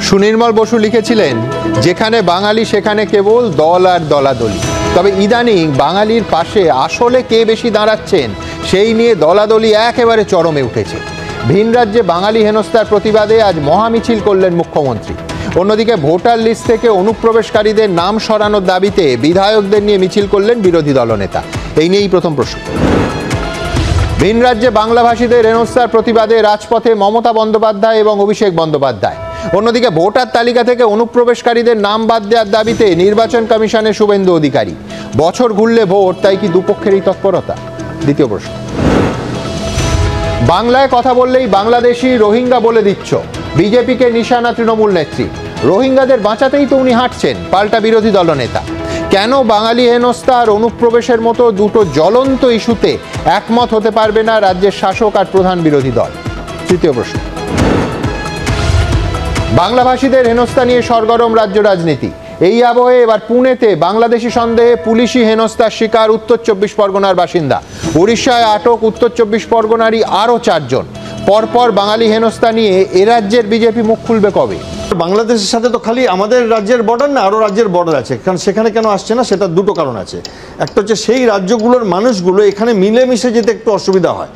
সুনির্মল বসু লিখেছিলেন, যেখানে বাঙালি সেখানে কেবল দল আর দলাদলি। তবে ইদানিং বাঙালির পাশে আসলে কে বেশি দাঁড়াচ্ছেন সেই নিয়ে দলাদলি একেবারে চরমে উঠেছে। ভিন রাজ্যে বাঙালি হেনস্থার প্রতিবাদে আজ মহামিছিল করলেন মুখ্যমন্ত্রী। অন্যদিকে ভোটার লিস্ট থেকে অনুপ্রবেশকারীদের নাম সরানোর দাবিতে বিধায়কদের নিয়ে মিছিল করলেন বিরোধী দলনেতা। এই নিয়েই প্রথম প্রশ্ন। ভিন রাজ্যে বাংলাভাষীদের হেনস্থার প্রতিবাদে রাজপথে মমতা বন্দ্যোপাধ্যায় এবং অভিষেক বন্দ্যোপাধ্যায়। অন্যদিকে ভোটার তালিকা থেকে অনুপ্রবেশকারীদের নাম বাদ দেওয়ার দাবিতে নির্বাচন কমিশনের শুভেন্দু অধিকারী। বছর ঘুরলে ভোট, তাই কি দুপক্ষেরই তৎপরতা? দ্বিতীয় প্রশ্ন। বাংলায় কথা বললেই বাংলাদেশি রোহিঙ্গা বলে দিচ্ছ, বিজেপিকে নিশানা তৃণমূল নেত্রী। রোহিঙ্গাদের বাঁচাতেই তো উনি হাঁটছেন, পাল্টা বিরোধী দলনেতা। কেন বাঙালি হেনস্থা আর অনুপ্রবেশের মতো দুটো জ্বলন্ত ইস্যুতে একমত হতে পারবে না রাজ্যের শাসক আর প্রধান বিরোধী দল? তৃতীয় প্রশ্ন। বাংলাভাষীদের হেনস্থা নিয়ে সরগরম রাজ্য রাজনীতি। এই আবহে এবার পুনেতে বাংলাদেশি সন্দেহে পুলিশি হেনস্থার শিকার উত্তর 24 পরগনার বাসিন্দা। উড়িষ্যায় আটক উত্তর 24 পরগনারই আরও 4 জন। পরপর বাঙালি হেনস্থা নিয়ে এ রাজ্যের বিজেপি মুখ খুলবে কবে? বাংলাদেশের সাথে তো খালি আমাদের রাজ্যের বর্ডার না, আরও রাজ্যের বর্ডার আছে। কারণ সেখানে কেন আসছে না, সেটা দুটো কারণ আছে। একটা হচ্ছে সেই রাজ্যগুলোর মানুষগুলো এখানে মিলেমিশে যেতে একটু অসুবিধা হয়।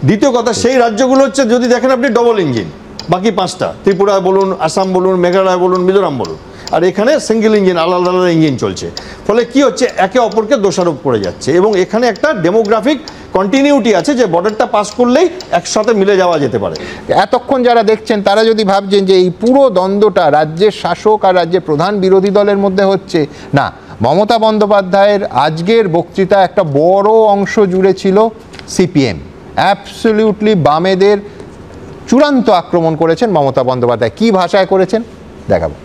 দ্বিতীয় কথা, সেই রাজ্যগুলো হচ্ছে যদি দেখেন আপনি ডবল ইঞ্জিন, বাকি 5টা, ত্রিপুরা বলুন, আসাম বলুন, মেঘালয় বলুন, মিজোরাম বলুন, আর এখানে সিঙ্গেল ইঞ্জিন, আলাদা আলাদা ইঞ্জিন চলছে। ফলে কি হচ্ছে, একে অপরকে দোষারোপ করে যাচ্ছে। এবং এখানে একটা ডেমোগ্রাফিক কন্টিনিউটি আছে যে বর্ডারটা পাস করলেই একসাথে মিলে যাওয়া যেতে পারে। এতক্ষণ যারা দেখছেন তারা যদি ভাবছেন যে এই পুরো দ্বন্দ্বটা রাজ্যের শাসক আর রাজ্যের প্রধান বিরোধী দলের মধ্যে হচ্ছে, না, মমতা বন্দ্যোপাধ্যায়ের আজকের বক্তৃতা একটা বড় অংশ জুড়ে ছিল সিপিএম। অ্যাবসলিউটলি বামেদের চূড়ান্ত আক্রমণ করেছেন মমতা বন্দ্যোপাধ্যায়। কি ভাষায় করেছেন দেখাবো।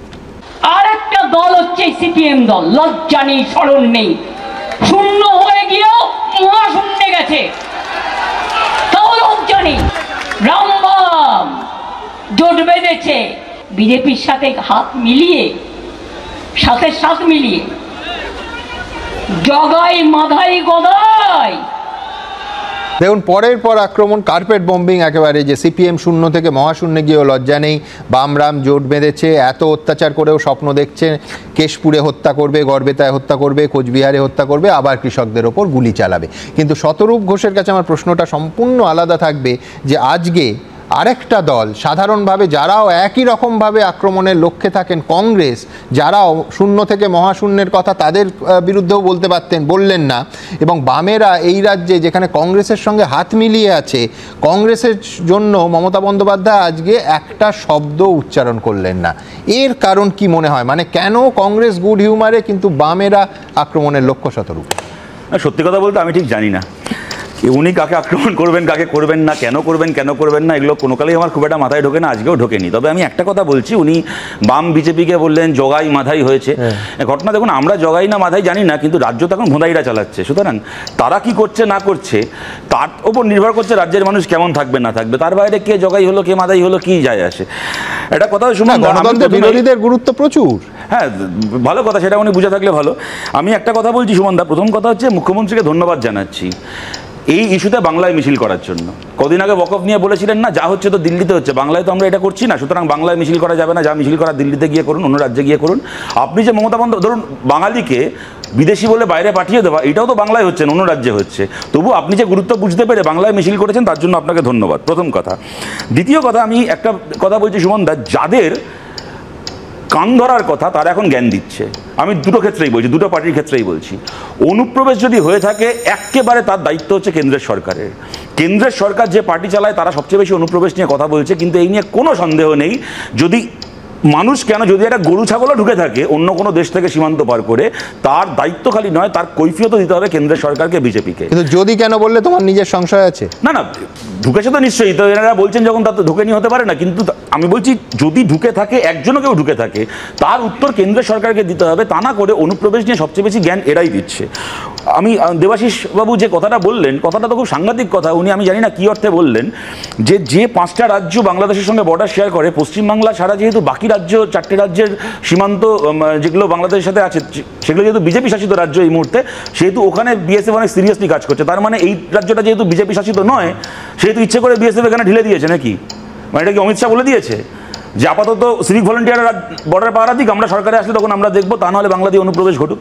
আর একটা দল হচ্ছে সিপিএম দল, লজ্জা নেই, শরম নেই, শূন্য হয়ে গিয়েও মহাশূন্যে গেছে, তাও লজ্জা নেই। রামবাম জোট বেঁধেছে বিজেপির সাথে হাত মিলিয়ে, সাথে মিলিয়ে, জগাই মাধাই গদাই। দেখুন, পরের পর আক্রমণ, কার্পেট বম্বিং একেবারে, যে সিপিএম শূন্য থেকে মহাশূন্যে গিয়েও লজ্জা নেই, বামরাম জোট বেঁধেছে, এত অত্যাচার করেও স্বপ্ন দেখছে কেশপুরে হত্যা করবে, গড়বেতায় হত্যা করবে, কোচবিহারে হত্যা করবে, আবার কৃষকদের ওপর গুলি চালাবে। কিন্তু শতরূপ ঘোষের কাছে আমার প্রশ্নটা সম্পূর্ণ আলাদা থাকবে, যে আজকে আরেকটা দল সাধারণভাবে যারাও একই রকমভাবে আক্রমণের লক্ষ্যে থাকেন, কংগ্রেস, যারাও শূন্য থেকে মহাশূন্যের কথা তাদের বিরুদ্ধেও বলতে পারতেন, বললেন না। এবং বামেরা এই রাজ্যে যেখানে কংগ্রেসের সঙ্গে হাত মিলিয়ে আছে, কংগ্রেসের জন্য মমতা বন্দ্যোপাধ্যায় আজকে একটা শব্দ উচ্চারণ করলেন না। এর কারণ কি মনে হয়? মানে কেন কংগ্রেস গুড হিউমারে কিন্তু বামেরা আক্রমণের লক্ষ্য? শতরূপ, সত্যি কথা বলতে আমি ঠিক জানি না উনি কাকে আক্রমণ করবেন, কাকে করবেন না, কেন করবেন না, এগুলো কোনো কালেই আমার খুব একটা মাথায় ঢোকে না, আজকেও ঢোকেনি। তবে আমি একটা কথা বলছি, উনি বাম বিজেপিকে বললেন জগাই মাধাই হয়েছে। ঘটনা দেখুন, আমরা জগাই না মাধাই জানি না, কিন্তু রাজ্য তখন ভোঁদাইরা চালাচ্ছে। সুতরাং তারা কি করছে না করছে তার ওপর নির্ভর করছে রাজ্যের মানুষ কেমন থাকবে না থাকবে। তার বাইরে কে জগাই হলো কে মাধাই হলো কি যায় আসে? এটা কথা শুনুন, গণতন্ত্রের বিরোধীদের গুরুত্ব প্রচুর। হ্যাঁ, ভালো কথা, সেটা উনি বুঝে থাকলে ভালো। আমি একটা কথা বলছি সুমনদা, প্রথম কথা হচ্ছে মুখ্যমন্ত্রীকে ধন্যবাদ জানাচ্ছি এই ইস্যুতে বাংলায় মিছিল করার জন্য। কদিন আগে ওয়াকফ নিয়ে বলেছিলেন না, যা হচ্ছে তো দিল্লিতে হচ্ছে, বাংলায় তো আমরা এটা করছি না, সুতরাং বাংলায় মিছিল করা যাবে না, যা মিছিল করা দিল্লিতে গিয়ে করুন, অন্য রাজ্যে গিয়ে করুন। আপনি যে মমতা বন্দ্যোপাধ্যায়, ধরুন বাঙালিকে বিদেশি বলে বাইরে পাঠিয়ে দেওয়া, এটাও তো বাংলায় হচ্ছে না, অন্য রাজ্যে হচ্ছে। তবু আপনি যে গুরুত্ব বুঝতে পেরে বাংলায় মিছিল করেছেন, তার জন্য আপনাকে ধন্যবাদ, প্রথম কথা। দ্বিতীয় কথা, আমি একটা কথা বলছি সুমনদা, যাদের কান ধরার কথা তারা এখন জ্ঞান দিচ্ছে। আমি দুটো ক্ষেত্রেই বলছি, দুটো পার্টির ক্ষেত্রেই বলছি। অনুপ্রবেশ যদি হয়ে থাকে, একেবারে তার দায়িত্ব হচ্ছে কেন্দ্রের সরকারের। কেন্দ্রের সরকার যে পার্টি চালায় তারা সবচেয়ে বেশি অনুপ্রবেশ নিয়ে কথা বলছে, কিন্তু এই নিয়ে কোনো সন্দেহ নেই, যদি মানুষ কেন, যদি একটা গরু ছাগলও ঢুকে থাকে অন্য কোনো দেশ থেকে সীমান্ত পার করে, তার দায়িত্ব খালি নয়, তার কৈফিয়তও দিতে হবে কেন্দ্রের সরকারকে, বিজেপিকে। কিন্তু যদি কেন বললে তোমার নিজের সংশয় আছে? না না, ঢুকেছে তো নিশ্চয়ই, তো এনারা বলছেন যখন, তার তো ঢুকে নিয়ে হতে পারে না। কিন্তু আমি বলছি, যদি ঢুকে থাকে, একজনও কেউ ঢুকে থাকে, তার উত্তর কেন্দ্রের সরকারকে দিতে হবে। তা না করে অনুপ্রবেশ নিয়ে সবচেয়ে বেশি জ্ঞান এরাই দিচ্ছে। আমি দেবাশিস বাবু যে কথাটা বললেন, কথাটা তো খুব সাংঘাতিক কথা। উনি, আমি জানি না কী অর্থে বললেন, যে 5টা রাজ্য বাংলাদেশের সঙ্গে বর্ডার শেয়ার করে, পশ্চিমবাংলা ছাড়া যেহেতু বাকি রাজ্য, 4টে রাজ্যের সীমান্ত যেগুলো বাংলাদেশের সাথে আছে, সেগুলো যেহেতু বিজেপি শাসিত রাজ্য এই মুহূর্তে, সেহেতু ওখানে বিএসএফ অনেক সিরিয়াসলি কাজ করছে। তার মানে এই রাজ্যটা যেহেতু বিজেপি শাসিত নয়, সেহেতু ইচ্ছে করে বিএসএফ এখানে ঢিলে দিয়েছে নাকি? মানে এটা কি অমিত শাহ বলে দিয়েছে? যে আপাতত সিভিক ভলেন্টিয়াররা বর্ডার পাহারা দিক, আমরা সরকারে আসলে তখন আমরা দেখবো, তা নাহলে বাংলা দিয়ে অনুপ্রবেশ ঘটুক।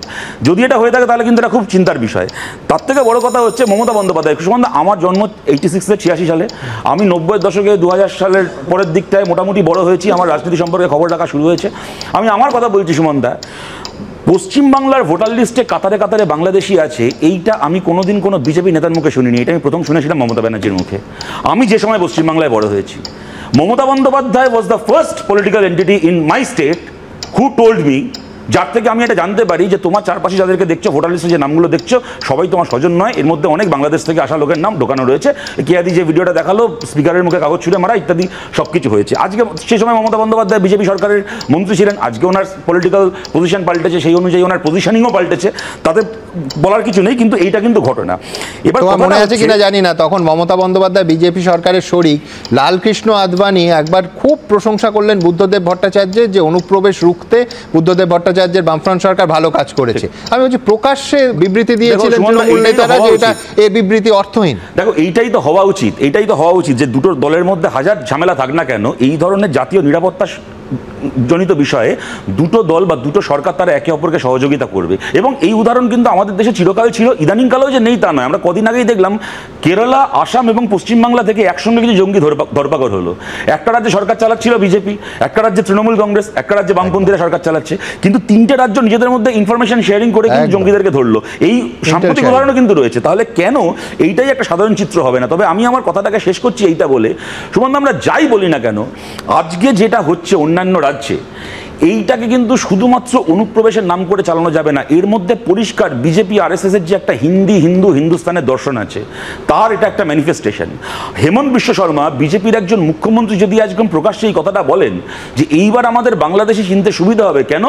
যদি এটা হয়ে থাকে তাহলে কিন্তু এটা খুব চিন্তার বিষয়। তার থেকে বড় কথা হচ্ছে মমতা বন্দ্যোপাধ্যায়। সুমন্দা, আমার জন্ম 86 সালে, আমি 90-এর দশকে 2000 সালের পরের দিকটায় মোটামুটি বড় হয়েছি, আমার রাজনীতি সম্পর্কে খবর রাখা শুরু হয়েছে। আমি আমার কথা বলছি সুমন্দা, পশ্চিমবাংলার ভোটার লিস্টে কাতারে কাতারে বাংলাদেশি আছে, এইটা আমি কোনোদিন কোনো বিজেপি নেতার মুখে শুনিনি। এটা আমি প্রথম শুনেছিলাম মমতা ব্যানার্জির মুখে, আমি যে সময় পশ্চিমবাংলায় বড় হয়েছি। Mamata Bandyopadhyay was the first political entity in my state who told me, যার থেকে আমি এটা জানতে পারি যে তোমার চারপাশে যাদেরকে দেখছো ভোটার লিস্টে যে নামগুলো দেখছো সবাই তোমার স্বজন নয়, এর মধ্যে অনেক বাংলাদেশ থেকে আসা লোকের নাম ঢোকানো রয়েছে। কেয়াদি যে ভিডিওটা দেখালো, স্পিকারের মুখে কাগজ ছুঁড়ে মারা ইত্যাদি সব কিছু হয়েছে। আজকে সেই সময় মমতা বন্দ্যোপাধ্যায় বিজেপি সরকারের মন্ত্রী ছিলেন, আজকে ওনার পলিটিক্যাল পজিশন পাল্টেছে, সেই অনুযায়ী ওনার পজিশনিংও পাল্টেছে, তাতে বলার কিছু নেই, কিন্তু এইটা কিন্তু ঘটনা। এবার মনে আছে কিনা জানি না, তখন মমতা বন্দ্যোপাধ্যায় বিজেপি সরকারের শরিক লালকৃষ্ণ আদবানি একবার খুব প্রশংসা করলেন বুদ্ধদেব ভট্টাচার্যের, যে অনুপ্রবেশ রুখতে বুদ্ধদেব ভট্টাচার্যের বামফ্রন্ট সরকার ভালো কাজ করেছে। আমি বলছি প্রকাশ্যে বিবৃতি দিয়েছিলেন তৃণমূল নেতারা যে এটা এই বিবৃতি অর্থহীন। দেখো, এইটাই তো হওয়া উচিত, এইটাই তো হওয়া উচিত যে দুটো দলের মধ্যে হাজার ঝামেলা থাক না কেন, এই ধরনের জাতীয় নিরাপত্তা জনিত বিষয়ে দুটো দল বা দুটো সরকার তারা একে অপরকে সহযোগিতা করবে। এবং এই উদাহরণ কিন্তু আমাদের দেশে চিরকাল ছিল, ইদানিংকালেও যে নেই তা নয়। আমরা কদিন আগেই দেখলাম কেরালা, আসাম এবং পশ্চিমবাংলা থেকে একসঙ্গে কিছু জঙ্গি ধরপাকড় হলো। একটা রাজ্যে সরকার চালাচ্ছিল বিজেপি, একটা রাজ্যে তৃণমূল কংগ্রেস, একটা রাজ্যে বামপন্থীরা সরকার চালাচ্ছে, কিন্তু তিনটে রাজ্য নিজেদের মধ্যে ইনফরমেশন শেয়ারিং করে কিন্তু জঙ্গিদেরকে ধরলো। এই সাম্প্রতিক উদাহরণও কিন্তু রয়েছে। তাহলে কেন এইটাই একটা সাধারণ চিত্র হবে না? তবে আমি আমার কথাটাকে শেষ করছি এইটা বলে, সুমন, আমরা যাই বলি না কেন, আজকে যেটা হচ্ছে অন্যান্য রাজ্যে, এইটাকে কিন্তু শুধুমাত্র অনুপ্রবেশের নাম করে চালানো যাবে না। এর মধ্যে পরিষ্কার বিজেপি আরএসএস এর যে একটা হিন্দুস্তানের দর্শন আছে, তার এটা একটা ম্যানিফেস্টেশন। হেমন্ত বিশ্ব শর্মা, বিজেপির একজন মুখ্যমন্ত্রী, যদি আজকে প্রকাশ্যে এই কথাটা বলেন যে এইবার আমাদের বাংলাদেশে চিনতে সুবিধা হবে, কেন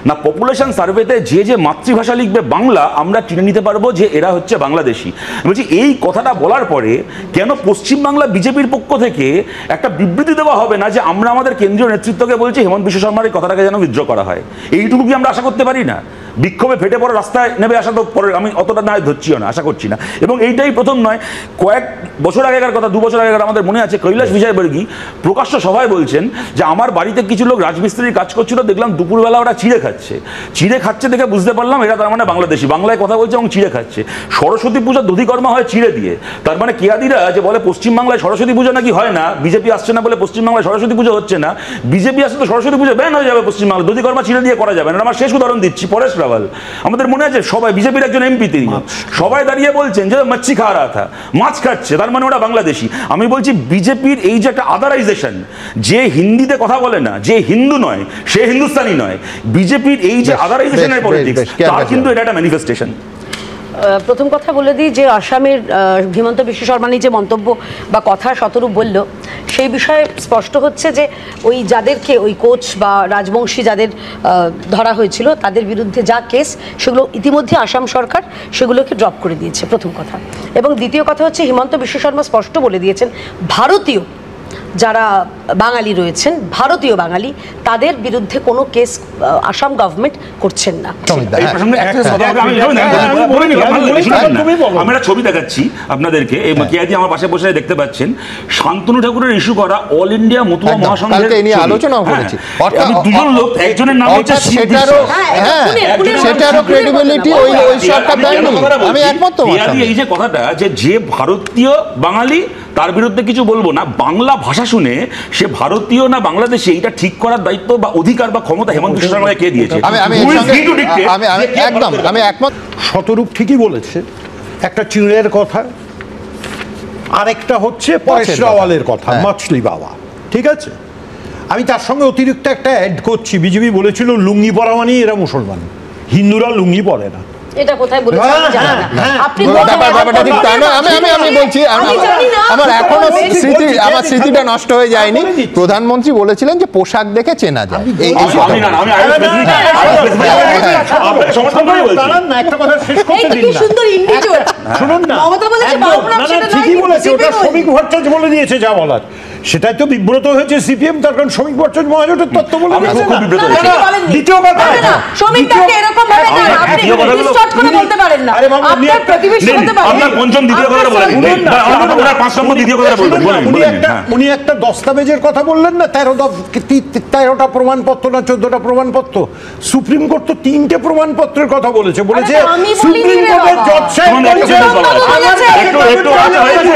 না পপুলেশন সার্ভেতে যে যে মাতৃভাষা লিখবে বাংলা, আমরা চিনে নিতে পারবো যে এরা হচ্ছে বাংলাদেশি। বলছি, এই কথাটা বলার পরে কেন পশ্চিমবাংলা বিজেপির পক্ষ থেকে একটা বিবৃতি দেওয়া হবে না যে আমরা আমাদের কেন্দ্রীয় নেতৃত্বকে বলছি হেমন্ত বিশ্ব শর্মার এই কথাটাকে যেন উইথড্র করা হয়? এইটুকু কি আমরা আশা করতে পারি না? বিক্ষোভে ফেটে পড়ে রাস্তায় নেমে আসা তো পরে, আমি অতটা না ধরছিও না, আশা করছি না। এবং এইটাই প্রথম নয়, কয়েক বছর আগেকার কথা, 2 বছর আগেকার আমাদের মনে আছে, কৈলাস বিজয়বর্গী প্রকাশ্য সভায় বলছেন যে আমার বাড়িতে কিছু লোক রাজমিস্ত্রির কাজ করছিল, দেখলাম দুপুরবেলা ওরা চিড়ে খাচ্ছে দেখে বুঝতে পারলাম এরা তার মানে বাংলাদেশি, বাংলায় কথা বলছে এবং চিড়ে খাচ্ছে। সরস্বতী পূজার দধিকর্মা হয় চিড়ে দিয়ে, তার মানে কেয়াদিরা যে বলে পশ্চিমবাংলায় সরস্বতী পুজো নাকি হয় না, বিজেপি আসছে না বলে পশ্চিমবাংলায় সরস্বতী পুজো হচ্ছে না, বিজেপি আসলে তো সরস্বতী পুজো ব্যান হয়ে যাবে পশ্চিমবাংলা, দধিকর্মা চিড়ে দিয়ে করা যাবে না। আমার শেষ উদাহরণ দিচ্ছি, পরেশ রাওয়াল, আমাদের মনে আছে সবাই, বিজেপির একজন এমপি, তিনি সবাই দাঁড়িয়ে বলছেন যে মচ্ছি খা রা থা, মাছ খাচ্ছে, তার মানে ওরা বাংলাদেশি। আমি বলছি বিজেপির এই যে একটা আদারাইজেশন, যে হিন্দিতে কথা বলে না, যে হিন্দু নয়, সে হিন্দুস্তানি নয়, বিজেপির এই যে আদারাইজেশনের পলিটিক্স, তার কিন্তু এটা একটা ম্যানিফেস্টেশন। প্রথম কথা বলে দিই যে আসামের হিমন্ত বিশ্ব শর্মানি যে মন্তব্য বা কথা শতরূপ বলল, সেই বিষয়ে স্পষ্ট হচ্ছে যে ওই যাদেরকে, ওই কোচ বা রাজবংশী যাদের ধরা হয়েছিল, তাদের বিরুদ্ধে যা কেস, সেগুলো ইতিমধ্যে আসাম সরকার সেগুলোকে ড্রপ করে দিয়েছে, প্রথম কথা। এবং দ্বিতীয় কথা হচ্ছে হিমন্ত বিশ্ব শর্মা স্পষ্ট বলে দিয়েছেন ভারতীয় যারা বাঙালি রয়েছেন, ভারতীয় বাঙালি, তাদের বিরুদ্ধে কোনো কেস আসাম গভর্নমেন্ট করছেন না। আমরা ছবি দেখাচ্ছি আপনাদেরকে, কেয়াদি আমার পাশে বসে দেখতে পাচ্ছেন, শান্তনু ঠাকুরের ইস্যু করা অল ইন্ডিয়া মতুয়া মহাসংঘের আলোচনাও করেছি। দুজন লোক, একজনের নাম হচ্ছে সেটারও ক্রেডিবিলিটি ওই সরকার দেয়নি। আমি একমত। এই যে কথাটা যে ভারতীয় বাঙালি, তার বিরুদ্ধে কিছু বলবো না, বাংলা ভাষা শুনে সে ভারতীয় না বাংলাদেশি, এটা ঠিক করার দায়িত্ব বা অধিকার বা ক্ষমতা হেমন্ত বিশ্ব শর্মাকে কে দিয়েছে? আমি একমত। শতরূপ ঠিকই বলেছে, একটা চিড়ের কথা, আরেকটা হচ্ছে পরেশ রাওয়ালের কথা, মাছলি বাবা, ঠিক আছে। আমি তার সঙ্গে অতিরিক্ত একটা অ্যাড করছি, বিজেপি বলেছিল লুঙ্গি পরা মানে এরা মুসলমান, হিন্দুরা লুঙ্গি পরে না। এটা কোথায় বলেছেন জানা না, আপনি আমি বলছি, আমার এখনো আমার স্মৃতিটা নষ্ট হয়ে যায়নি। প্রধানমন্ত্রী বলেছিলেন যে পোশাক দেখে চেনা যায়। শুনুন না, ঠিকই বলেছে, ওটা শ্রমিক ভট্টাচার্য বলে দিয়েছে যা বলার। সেটাই তো বিব্রত হয়েছে সিপিএম, তার কারণ শ্রমিক বর্জন মহাজোটের তত্ত্ব বলে আমি দিয়েছে খুব না। বিব্রত না, না, বলেননি। দ্বিতীয় কথা, না, না, শ্রমিকটাকে এরকম ভাবে না, আপনি distort করে বলতে পারেন না। আরে বাবা, উনি আপনার একটা- প্রতিবেশী হতে পারে। আপনার পঞ্চম দ্বিতীয় কথাটা বলেন, শুনুন না, শুনুন না। 5 নম্বর দ্বিতীয় কথাটা বলবেন, শুনুন না, বলেন, উনি বলেন, একটা হ্যাঁ। উনি একটা দস্তাবেজের কথা বললেন না, 13টা প্রমাণপত্র না 14টা প্রমাণপত্র। সুপ্রিম কোর্ট তো 3টে প্রমাণপত্রের কথা বলেছে। বলেছে আরে আমি বলিনি সুপ্রিম রে কোর্টের বাবা। জজ সাহেব শুনুন, একটা বলছে, sentence বলা আছে। বলেছে, একটু আচ্ছা, হয়ে গেছে।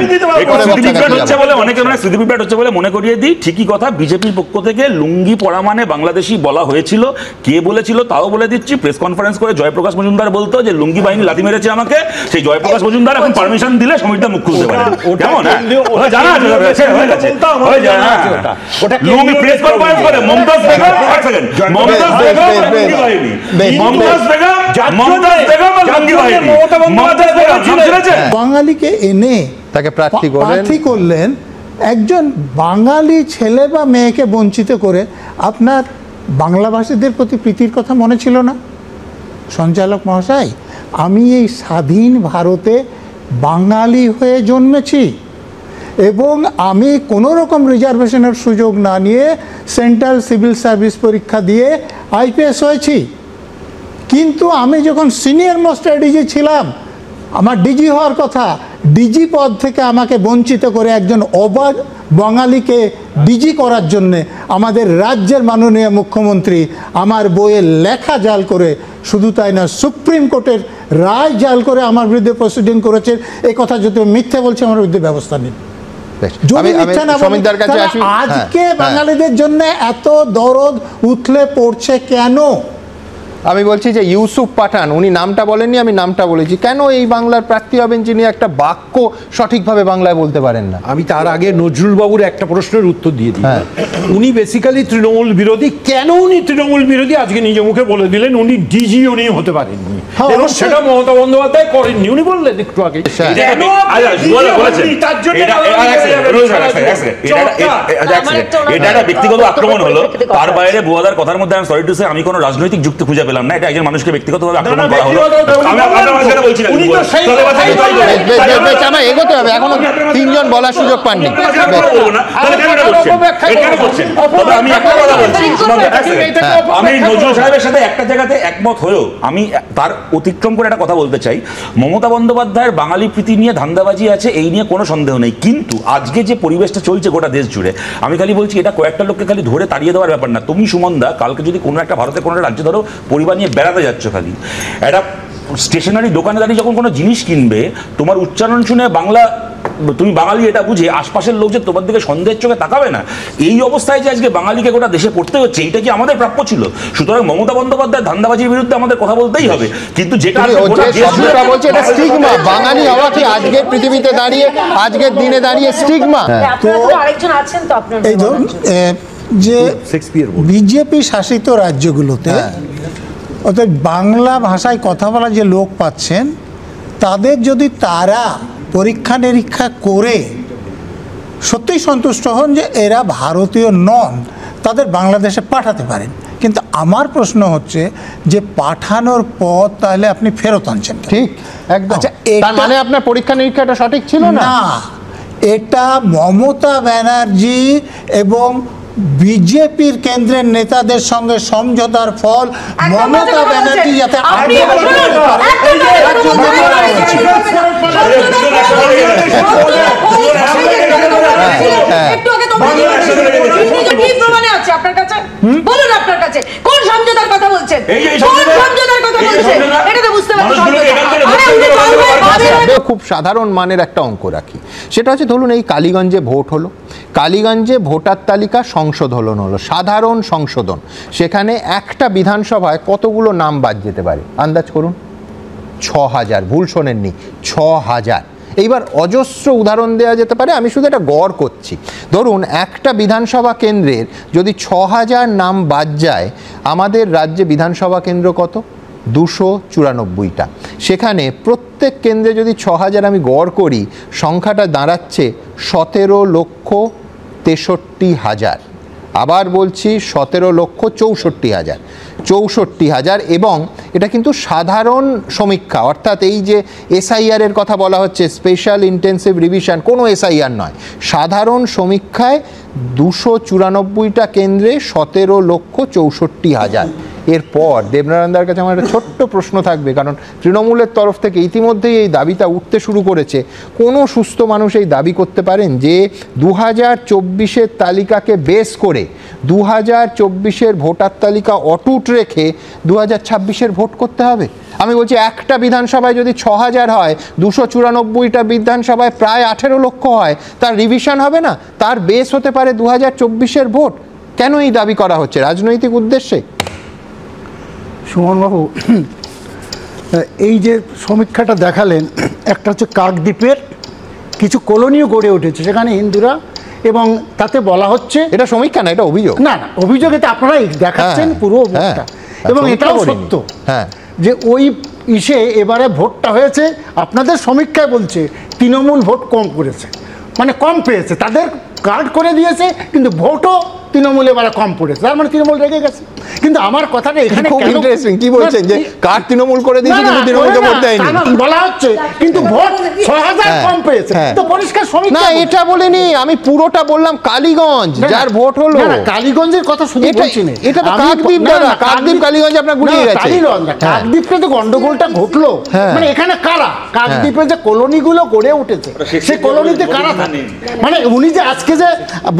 একটু স্মৃতিবিভ্রাট হচ্ছে বলে অনেকে মানে স্মৃতিবিভ্রাট হচ্ছে বলে মনে করিয়ে দিই, ঠিকই কথা। বিজেপির পক্ষ থেকে লুঙ্গি পরা মানে বাংলাদেশি বলা হয়েছিল, কে বলেছিল তাও বলে দিচ্ছি। প্রেস কনফারেন্স করে জয়প্রকাশ মজুমদার বলতো যে লুঙ্গি বাহিনী লাথি মেরেছে আমাকে, সেই জয়প্রকাশ মজুমদার এখন পারমিশন দিলে সমীরদা মুখ খুলতে পারে। ওটা কেমন? কেন্দ্রীয়- ওটা জানা আছে, কেন্দ্রীয় হয়ে গেছে, বলতাম, হয়ে যায়, জানা আছে হ্যাঁ। ওটা। ওটা লুঙ্গি প্রেস কনফারেন্স করে মমতাজ বেগম, এক সেকেন্ড, মমতাজ বেগম বেশ, বেশ, লুঙ্গি বাহিনী, বেশ, মমতাজ বেগম, যার মমতাজ জন্যে- বেগম আর যার লুঙ্গি জন্যে বাহিনী, মমতা বন্দ্যোপাধ্যায় মমতাজ বেগম, নাম শুনেছেন? বাঙালিকে এনে তাকে প্রার্থী করলেন। প্রার্থী করলেন, একজন বাঙালি ছেলে বা মেয়েকে বঞ্চিত করে। আপনার বাংলাভাষীদের প্রতি প্রীতির কথা মনে ছিল না সঞ্চালক মহাশয়? আমি এই স্বাধীন ভারতে বাঙালি হয়ে জন্মেছি এবং আমি কোনো রকম রিজার্ভেশনের সুযোগ না নিয়ে সেন্ট্রাল সিভিল সার্ভিস পরীক্ষা দিয়ে আইপিএস হয়েছি। কিন্তু আমি যখন সিনিয়র মোস্ট ডিজি ছিলাম, আমার ডিজি হওয়ার কথা, ডিজি পদ থেকে আমাকে বঞ্চিত করে একজন অবাধ বাঙালিকে ডিজি করার জন্যে আমাদের রাজ্যের মাননীয় মুখ্যমন্ত্রী আমার বইয়ে লেখা জাল করে, শুধু তাই না সুপ্রিম কোর্টের রায় জাল করে আমার বিরুদ্ধে প্রসিডিং করেছেন। এই কথা যদি মিথ্যে বলছে, আমার বিরুদ্ধে ব্যবস্থা নিন। বেশ, যদি আমি মিথ্যা না বলি, সমীরদার কাছে তাহলে আসি। আজকে হ্যাঁ, বাঙালিদের জন্য এত দরদ উথলে পড়ছে কেন? আমি বলছি যে ইউসুফ পাঠান, উনি নামটা বলেননি, আমি নামটা বলেছি। কেন এই বাংলার প্রার্থী হবেন যিনি একটা বাক্য সঠিকভাবে বাংলায় বলতে পারেন না? আমি তার আগে নজরুল বাবুর একটা প্রশ্নের উত্তর দিয়ে দিই। হ্যাঁ। উনি বেসিক্যালি তৃণমূল বিরোধী। কেন উনি তৃণমূল বিরোধী আজকে নিজ মুখে বলে দিলেন। উনি ডিজি উনি হতে পারেননি, হ্যাঁ, এবং অবশ্যই। সেটা মমতা বন্দ্যোপাধ্যায় করেননি। উনি বললেন একটু আগে হ্যাঁ। কেন আপনি বলেছেন। আপনি তার জন্য এটা- বাঙালি এক হয়ে সেকেন্ড, যাবেন রোজ সারা এক সেকেন্ড, এক জীবন। সেকেন্ড। আমার একটা ওনার এটা একটা ব্যক্তিগত বক্তব্যের আক্রমণ হলো। পরিপ্রেক্ষিতে কথা তার বলছি। বাইরে বুয়াদার কথার মধ্যে আমি সরি টু সে, আমি কোনো রাজনৈতিক যুক্তি খুঁজে পেলাম না। এটা একজন মানুষকে ব্যক্তিগতভাবে আক্রমণ না, করা হলো। ব্যক্তিগত উনি আমি আপনার মাঝখানে বলছি না, উনি তো সেই তাহলে কথাই তাই বললেন। বলুন। বেশ, বেশ, বেশ, আমার এগোতে হবে, এখনো তিনজন বলার সুযোগ পাননি। তাহলে কেন বলবো না? তাহলে কেন এটা করছেন? এটা কেন করছেন? তবে আমি একটা কথা বলছি, আমি নজরুল সাহেবের সাথে একটা জায়গাতে একমত হয়েও আমি তার অতিক্রম করে একটা কথা বলতে চাই। মমতা বন্দ্যোপাধ্যায়ের বাঙালি প্রীতি নিয়ে ধান্দাবাজি আছে, এই নিয়ে কোনো সন্দেহ নেই। কিন্তু আজকে যে পরিবেশটা চলছে গোটা দেশ জুড়ে, আমি খালি বলছি এটা কয়েকটা লোককে খালি ধরে তাড়িয়ে দেওয়ার ব্যাপার না। তুমি সুমনদা কালকে যদি কোনো একটা ভারতের কোনো একটা রাজ্যে ধরো পরিবার নিয়ে বেড়াতে যাচ্ছ, খালি একটা স্টেশনারি দোকানে দাঁড়িয়ে যখন কোনো জিনিস কিনবে, তোমার উচ্চারণ শুনে বাংলা তুমি বাঙালি এটা বুঝে আশপাশের লোক যে তোমার দিকে সন্দেহের চোখে তাকাবে না। এই অবস্থায় যে আজকে বাঙালিকে গোটা দেশে পড়তে হচ্ছে, এটা কি আমাদের প্রাপ্য ছিল? সুতরাং মমতা বন্দ্যোপাধ্যায় ধান্দাবাজির বিরুদ্ধে আমাদের কথা বলতেই হবে। কিন্তু যেটা তুমি আজকে ও গোটা যে দেশ জুড়ে- শব্দটা বলছে এটা স্টিগমা। বাঙালি হওয়া কি আজকের পৃথিবীতে দাঁড়িয়ে, আজকের দিনে দাঁড়িয়ে স্টিগমা? আপনারা তো আরেকজন আছেন তো আপনার এই ধরুন যে শেক্সপিয়ার বলুন। বিজেপি শাসিত রাজ্যগুলোতে অর্থাৎ বাংলা ভাষায় কথা বলা যে লোক পাচ্ছেন, তাদের যদি তারা পরীক্ষা নিরীক্ষা করে সত্যিই সন্তুষ্ট হন যে এরা ভারতীয় নন, তাদের বাংলাদেশে পাঠাতে পারেন। কিন্তু আমার প্রশ্ন হচ্ছে যে পাঠানোর পর তাহলে আপনি ফেরত আনছেন কেন? ঠিক, একদম। আচ্ছা, তার এটা- মানে আপনার পরীক্ষা নিরীক্ষাটা সঠিক ছিল না? না, এটা মমতা ব্যানার্জি এবং বিজেপির কেন্দ্রের নেতাদের সঙ্গে সমঝোতার ফল। মমতা ব্যানার্জি যাতে আপনি আগে শুনুন, বলতে পারে, একটা তার জন্য করা হয়েছে। একটু আগে তো কি প্রমাণে আছে আপনার কাছে? বলুন আপনার কাছে কোন সমঝোতার কথা বলছেন? এই যে কোন সমঝোতা- সমঝোতার কথা এই যে বলছেন? সমঝোতা, এটা তো বুঝতে পারছি মানুষগুলোকে এখান থেকে আরে উনি বারবার ভাবেন আমিও খুব সাধারণ মানের একটা অঙ্ক রাখি। সেটা হচ্ছে ধরুন এই কালীগঞ্জে ভোট হলো, কালীগঞ্জে ভোটার তালিকা সংশোধন হলো, সাধারণ সংশোধন। সেখানে একটা বিধানসভায় কতগুলো নাম বাদ যেতে পারে আন্দাজ করুন? 6000। ভুল শোনেননি, 6000। এইবার অজস্র উদাহরণ দেওয়া যেতে পারে, আমি শুধু এটা গড় করছি। ধরুন একটা বিধানসভা কেন্দ্রের যদি 6000 নাম বাদ যায়, আমাদের রাজ্যে বিধানসভা কেন্দ্র কত? 294টা। সেখানে প্রত্যেক কেন্দ্রে যদি 6000 আমি গড় করি, সংখ্যাটা দাঁড়াচ্ছে 17,63,000। আবার বলছি 17,64,000। 64,000, এবং এটা কিন্তু সাধারণ সমীক্ষা, অর্থাৎ এই যে এসআইআর এর কথা বলা হচ্ছে, স্পেশাল ইন্টেন্সিভ রিভিশন, কোনো এসআইআর নয়, সাধারণ সমীক্ষায় 294টা কেন্দ্রে 17,64,000। এরপর দেবনারায়ণদার কাছে আমার একটা ছোট্ট প্রশ্ন থাকবে, কারণ তৃণমূলের তরফ থেকে ইতিমধ্যেই এই দাবিটা উঠতে শুরু করেছে। কোনো সুস্থ মানুষ এই দাবি করতে পারেন যে 2024-এর তালিকাকে বেস করে 2024-এর ভোটার তালিকা অটুট রেখে 2026-এর ভোট করতে হবে? আমি বলছি একটা বিধানসভায় যদি 6,000 হয়, 294টা বিধানসভায় প্রায় 18 লক্ষ হয়, তার রিভিশন হবে না? তার বেস হতে পারে 2024-এর ভোট। কেন এই দাবি করা হচ্ছে? রাজনৈতিক উদ্দেশ্যে? সুমনবাবু, এই যে সমীক্ষাটা দেখালেন, একটা হচ্ছে কাকদ্বীপের কিছু কলোনিও গড়ে উঠেছে সেখানে হিন্দুরা, এবং তাতে বলা হচ্ছে এটা সমীক্ষা না, এটা অভিযোগ। না না, অভিযোগ এটা আপনারাই দেখাচ্ছেন পুরো ভোটটা, এবং এটাও সত্য যে ওই এবারে ভোটটা হয়েছে, আপনাদের সমীক্ষায় বলছে তৃণমূল ভোট কম করেছে, মানে কম পেয়েছে, তাদের কার্ড করে দিয়েছে, কিন্তু ভোটও তৃণমূল এবারে কম পড়েছে, তার মানে তৃণমূল রেগে গেছে। কিন্তু আমার কথাটা এখানে খুব ইন্টারেস্টিং, কি বলছেন যে কার্ড তৃণমূল করে দিয়েছে কিন্তু তৃণমূলকে ভোট দেয়নি বলা হচ্ছে, কিন্তু ভোট 6,000 কম পেয়েছে, তো পরিষ্কার সমীক্ষা। না, এটা বলিনি আমি, পুরোটা বললাম কালীগঞ্জ যার ভোট হলো। কালীগঞ্জের কথা শুধু বলছি না, এটা তো কাকদ্বীপ, দাদা কাকদ্বীপ কালীগঞ্জ আপনার গুলিয়ে গেছে। কাকদ্বীপে তো গন্ডগোলটা ঘটলো, মানে এখানে কারা কাকদ্বীপে যে কলোনিগুলো গড়ে উঠেছে সেই কলোনিতে কারা থাকে, মানে উনি যে আজকে যে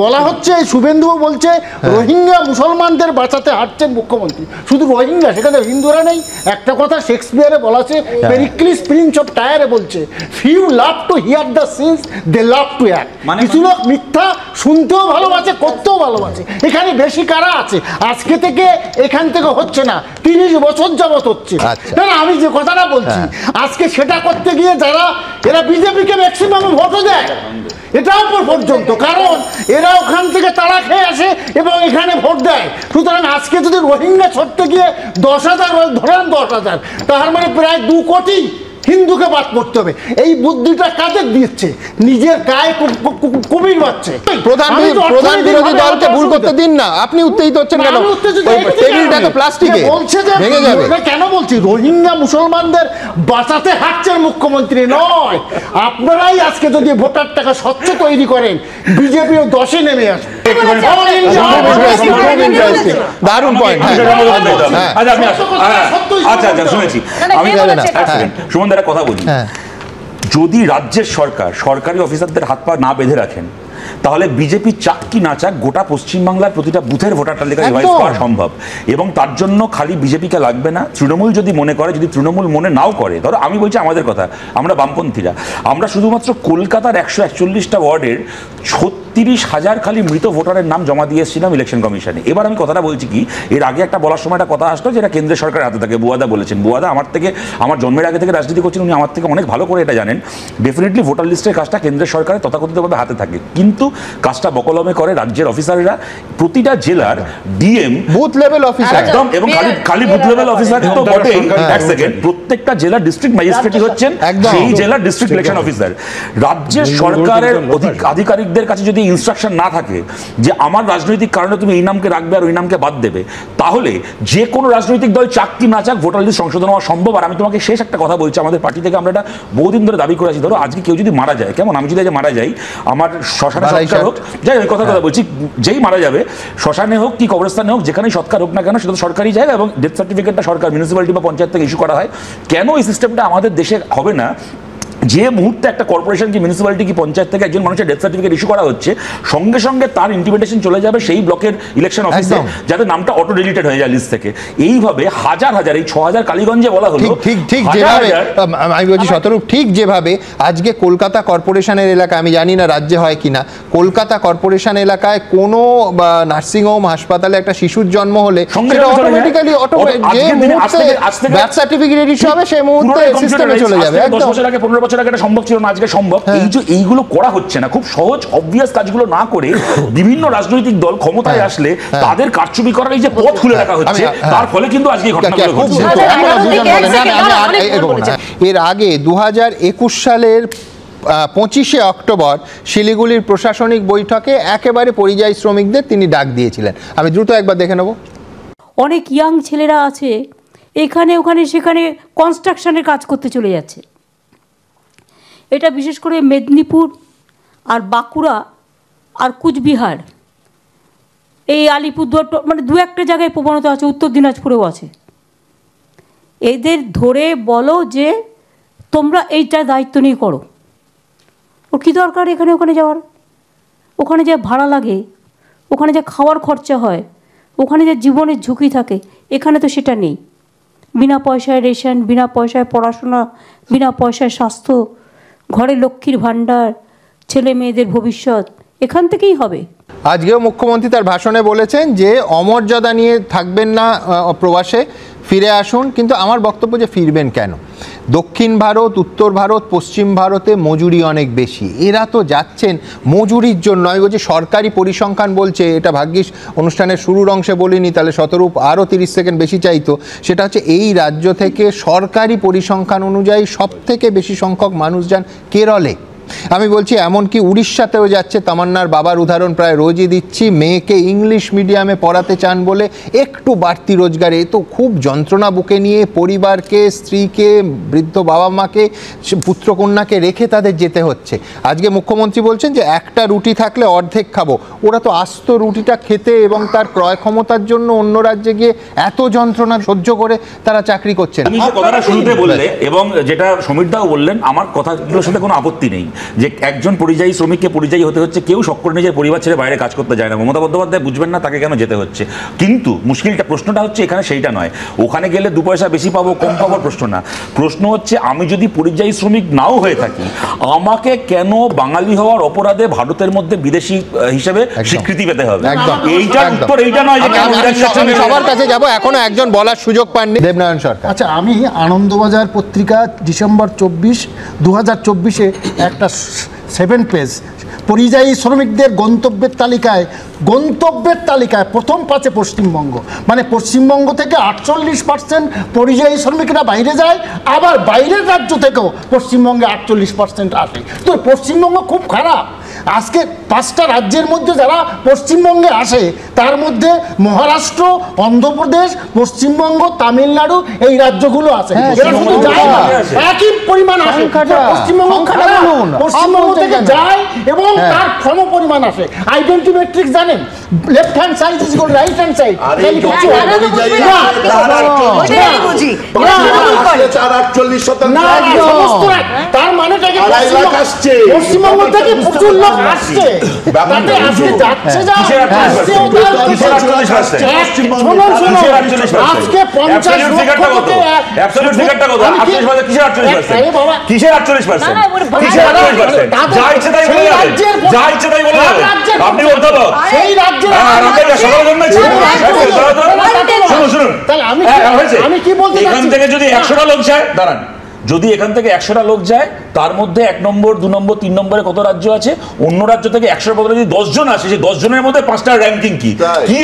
বলা হচ্ছে, শুভেন্দুও বলছে রোহিঙ্গা মুসলমানদের বাঁচাতে হাঁটছেন মুখ্যমন্ত্রী, শুধু রোহিঙ্গা, সেখানে হিন্দুরা নেই। একটা কথা শেক্সপিয়ারে বলা আছে, পেরিক্লিস প্রিন্স অফ টায়ারে বলছে, few love to hear the sins, they love to act. কিছু লোক মিথ্যা শুনতেও ভালোবাসে, করতেও ভালোবাসে। এখানে বেশি কারা আছে? আজকে থেকে এখান থেকে হচ্ছে না, 30 বছর যাবত হচ্ছে। না না, আমি যে কথাটা বলছি, আজকে সেটা করতে গিয়ে যারা এরা বিজেপিকে ম্যাক্সিমাম ভোটও দেয়, এটাও পর্যন্ত, কারণ এরা ওখান থেকে তাড়া খেয়ে আসে এবং এখানে ভোট দেয়। সুতরাং আজকে যদি রোহিঙ্গা ছড়তে গিয়ে 10,000 ধরেন, 10,000, তার মানে প্রায় 2 কোটি হিন্দুকে বাদ করতে হবে। এই বুদ্ধিটা কাদের দিচ্ছে? নিজের গায়ে কুমির বাচ্ছে। প্রধান বিরোধী দলকে ভুল করতে দিন না, আপনি উত্তেজিত হচ্ছেন কেন? টেবিলটা তো প্লাস্টিকের, বলছে যে ভেঙে যাবে। কেন বলছি, রোহিঙ্গা মুসলমানদের বাঁচাতে হাঁটছেন মুখ্যমন্ত্রী নয়। আপনারাই আজকে যদি ভোটার টাকা স্বচ্ছ তৈরি করেন, বিজেপিও 10-এ নেমে আসবে। দারুণ পয়েন্ট। আচ্ছা শুনেছি আমি, সুমন দার কথা বলি, যদি রাজ্যের সরকারি অফিসারদের হাত পা না বেঁধে রাখেন, তাহলে বিজেপি চাক কি না চাক গোটা পশ্চিমবাংলার প্রতিটা বুথের ভোটার তালিকা রিভাইজ করা সম্ভব। এবং তার জন্য খালি বিজেপিকে লাগবে না, তৃণমূল যদি মনে করে, যদি তৃণমূল মনে নাও করে, ধরো আমি বলছি আমাদের কথা, আমরা বামপন্থীরা, আমরা শুধুমাত্র কলকাতার 141টা ওয়ার্ডের 36,000 খালি মৃত ভোটারের নাম জমা দিয়ে এসেছিলাম ইলেকশন কমিশনে। এবার আমি কথাটা বলছি কি, এর আগে একটা বলার সময় একটা কথা আসলো যেটা কেন্দ্রের সরকারের হাতে থাকে। বুয়াদা বলেছেন, বুয়াদা আমার জন্মের আগে থেকে রাজনীতি করছেন, উনি আমার থেকে অনেক ভালো করে এটা জানেন। ডেফিনেটলি ভোটার লিস্টের কাজটা কেন্দ্রের সরকারের তথাকথিতভাবে হাতে থাকে, কিন্তু কাজটা বকলমে করে রাজ্যের অফিসাররা। প্রতিটা জেলার ডিএম, বুথ লেভেল অফিসার, একদম, এবং খালি বুথ লেভেল অফিসার তো বটেই, এক সেকেন্ড, প্রত্যেকটা জেলার ডিস্ট্রিক্ট ম্যাজিস্ট্রেটই হচ্ছেন সেই জেলার ডিস্ট্রিক্ট ইলেকশন অফিসার। রাজ্যের সরকারের আধিকারিকদের কাছে যদি ইনস্ট্রাকশন না থাকে যে আমার রাজনৈতিক কারণে তুমি এই নামকে রাখবে আর ওই নামকে বাদ দেবে, তাহলে যে কোনো রাজনৈতিক দল চাক কি না চাক ভোটার লিস্ট সংশোধন হওয়া সম্ভব। আর আমি তোমাকে শেষ একটা কথা বলছি, আমাদের পার্টি থেকে আমরা এটা বহুদিন ধরে দাবি করে আছি, ধরো আজকে কেউ যদি মারা যায়, কেমন আমি যদি মারা যাই, আমার শ্মশানে সৎকার হোক, যাই ওই কথা বলছি, যেই মারা যাবে শ্মশানে হোক কি কবরস্থানে হোক, যেখানেই সৎকার হোক না কেন, সেটা তো সরকারি জায়গা, এবং ডেথ সার্টিফিকেটটা সরকার, মিউনিসিপ্যালিটি বা পঞ্চায়েত থেকে ইস্যু করা হয়। কেন এই সিস্টেমটা আমাদের দেশে হবে না? যে মুহূর্তে একটা কর্পোরেশন কি মিউনিসিপ্যালিটি কি পঞ্চায়েত থেকে একজন মানুষের ডেথ সার্টিফিকেট ইস্যু করা হচ্ছে, সঙ্গে সঙ্গে তার ইন্টিমেটেশন চলে যাবে সেই ব্লকের ইলেকশন অফিসে, যাতে নামটা অটো ডিলিটেড হয়ে যায় লিস্ট থেকে। এইভাবে হাজার হাজার, এই 6,000 কালীগঞ্জে বলা হলো, ঠিক যেভাবে আমি বলছি শতরূপ, ঠিক যেভাবে আজকে কলকাতা কর্পোরেশনের এলাকায়, আমি জানি না রাজ্যে হয় কিনা, কলকাতা কর্পোরেশন এলাকায় কোনো নার্সিংহোম, হাসপাতালে একটা শিশুর জন্ম হলে সেটা অটোমেটিক্যালি বার্থ সার্টিফিকেট ইস্যু হবে, সেই মুহূর্তে সিস্টেমে চলে যাবে। 10 বছর আগে, 15 বছর আগে এটা সম্ভব ছিল না, আজকে সম্ভব। এই যে এইগুলো করা হচ্ছে না, খুব সহজ অবভিয়াস কাজগুলো না করে বিভিন্ন রাজনৈতিক দল ক্ষমতায় আসলে তাদের কারচুপি করার এই যে পথ খুলে রাখা হচ্ছে, তার ফলে কিন্তু আজকে এই ঘটনাগুলো ঘটছে। এর আগে 2021 সালের 25শে অক্টোবর শিলিগুড়ির প্রশাসনিক বৈঠকে একেবারে পরিযায়ী শ্রমিকদের তিনি ডাক দিয়েছিলেন। আমি দ্রুত একবার দেখে নেব। অনেক ইয়াং ছেলেরা আছে এখানে ওখানে সেখানে কনস্ট্রাকশনের কাজ করতে চলে যাচ্ছে। এটা বিশেষ করে মেদিনীপুর আর বাঁকুড়া আর কুচবিহার, এই আলিপুরদুয়ার, মানে দু একটা জায়গায় প্রবণতা আছে, উত্তর দিনাজপুরেও আছে। এদের ধরে বলো যে তোমরা এইটা দায়িত্ব নিয়ে করো। ওর কী দরকার এখানে ওখানে যাওয়ার? ওখানে যে ভাড়া লাগে, ওখানে যে খাওয়ার খরচা হয়, ওখানে যে জীবনের ঝুঁকি থাকে, এখানে তো সেটা নেই। বিনা পয়সায় রেশন, বিনা পয়সায় পড়াশোনা, বিনা পয়সায় স্বাস্থ্য, ঘরে লক্ষ্মীর ভাণ্ডার, ছেলে মেয়েদের ভবিষ্যৎ এখান থেকেই হবে। আজকেও মুখ্যমন্ত্রী তার ভাষণে বলেছেন যে অমর্যাদা নিয়ে থাকবেন না, প্রবাসে ফিরে আসুন। কিন্তু আমার বক্তব্য যে ফিরবেন কেন? দক্ষিণ ভারত, উত্তর ভারত, পশ্চিম ভারতে মজুরি অনেক বেশি। এরা তো যাচ্ছেন মজুরির জন্য। ওই যে সরকারি পরিসংখ্যান বলছে, এটা ভাগ্যিস অনুষ্ঠানের শুরুর অংশে বলিনি, তাহলে শতরূপ আরও 30 সেকেন্ড বেশি চাইতো। সেটা হচ্ছে এই রাজ্য থেকে সরকারি পরিসংখ্যান অনুযায়ী সবথেকে বেশি সংখ্যক মানুষ যান কেরলে। আমি বলছি এমনকি উড়িষ্যাতেও যাচ্ছে। তামান্নার বাবার উদাহরণ প্রায় রোজই দিচ্ছি। মেয়েকে ইংলিশ মিডিয়ামে পড়াতে চান বলে একটু বাড়তি রোজগারে তো খুব যন্ত্রণা বুকে নিয়ে পরিবারকে, স্ত্রীকে, বৃদ্ধ বাবা মাকে, পুত্রকন্যাকে রেখে তাদের যেতে হচ্ছে। আজকে মুখ্যমন্ত্রী বলছেন যে একটা রুটি থাকলে অর্ধেক খাবো। ওরা তো আস্ত রুটিটা খেতে এবং তার ক্রয় ক্ষমতার জন্য অন্য রাজ্যে গিয়ে এত যন্ত্রণা সহ্য করে তারা চাকরি করছেন। তুমি যে কথাটা শুরুতে বললে এবং যেটা সমীরদাও বললেন, আমার কথাগুলোর সাথে কোনো আপত্তি নেই যে একজন পরিযায়ী শ্রমিককে পরিযায়ী হতে হচ্ছে। কেউ শখ করে নিজের পরিবার ছেড়ে বাইরে কাজ করতে যায় না। মমতা বন্দ্যোপাধ্যায় বুঝবেন না তাকে কেন যেতে হচ্ছে। কিন্তু মুশকিলটা, প্রশ্নটা হচ্ছে এখানে সেইটা নয় ওখানে গেলে 2 পয়সা বেশি পাবো কম পাবো প্রশ্ন না। প্রশ্ন হচ্ছে আমি যদি পরিযায়ী শ্রমিক নাও হয়ে থাকি, আমাকে কেন বাঙালি হওয়ার অপরাধে ভারতের মধ্যে বিদেশি হিসেবে স্বীকৃতি পেতে হবে? এইটার উত্তর এইটা নয়। আমি সবার কাছে যাব, এখনো একজন বলার সুযোগ পাননি, দেবনারায়ণ সরকার। আচ্ছা, আমি আনন্দবাজার পত্রিকা ডিসেম্বর 24, 2024-এ একটা 7 পেজ পরিযায়ী শ্রমিকদের গন্তব্যের তালিকায় প্রথম 5-এ পশ্চিমবঙ্গ। মানে পশ্চিমবঙ্গ থেকে 48% পরিযায়ী শ্রমিকরা বাইরে যায়, আবার বাইরের রাজ্য থেকেও পশ্চিমবঙ্গে 48% আসে। তো পশ্চিমবঙ্গ খুব খারাপ। আজকে 5টা রাজ্যের মধ্যে যারা পশ্চিমবঙ্গে আসে তার মধ্যে মহারাষ্ট্র, অন্ধ্রপ্রদেশ, পশ্চিমবঙ্গ, তামিলনাড়ু এই রাজ্যগুলো আছে। এরা শুধু যায় না, একই পরিমাণ আসে। পশ্চিমবঙ্গ খারাপ, পশ্চিমবঙ্গ থেকে যায় এবং তার সম পরিমাণ আসে। আইডেন্টি ম্যাট্রিক্স জানেন, left hand side is equal right hand side. তার মানেটা কি পশ্চিমবঙ্গ থেকে প্রচুর লোক আসছে, তাতে আজকে যাচ্ছে যা আসছে। আজকে 50 আপনি অধ্যাপক, সেই রাজ্যের আমি কি বলতে এখান থেকে যদি 100টা লোক যায়, দাঁড়ান, যদি এখান থেকে 100টা লোক যায় তার মধ্যে 1 নম্বর, 2 নম্বর, 3 নম্বরে কত রাজ্য আছে? অন্য রাজ্য থেকে 100 বদলে যদি 10 জন আসে, সেই 10 জনের মধ্যে 5টা র্যাঙ্কিং কি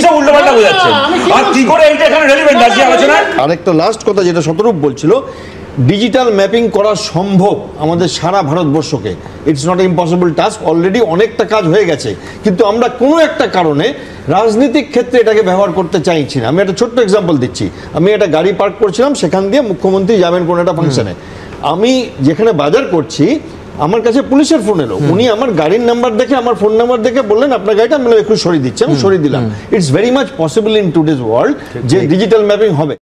সব উল্টোপাল্টা বোঝাচ্ছে। আর কি করে এইটা এখানে রেলিভেন্ট আছে আলোচনায়? আরেকটা লাস্ট কথা যেটা শতরূপ বলছিল, ডিজিটাল ম্যাপিং করা সম্ভব আমাদের সারা ভারতবর্ষকে। It's not impossible task, already অনেকটা কাজ হয়ে গেছে, কিন্তু আমরা কোনো একটা কারণে রাজনৈতিক ক্ষেত্রে এটাকে ব্যবহার করতে চাইছি না। আমি একটা ছোট্ট এক্সাম্পল দিচ্ছি। আমি একটা গাড়ি পার্ক করছিলাম, সেখান দিয়ে মুখ্যমন্ত্রী যাবেন কোনো একটা ফাংশনে। আমি যেখানে বাজার করছি আমার কাছে পুলিশের ফোন এলো। উনি আমার গাড়ির নাম্বার দেখে, আমার ফোন নাম্বার দেখে বললেন আপনার গাড়িটা আমি একটু সরিয়ে দিচ্ছি। আমি সরিয়ে দিলাম। It's very much possible in today's world যে ডিজিটাল ম্যাপিং হবে।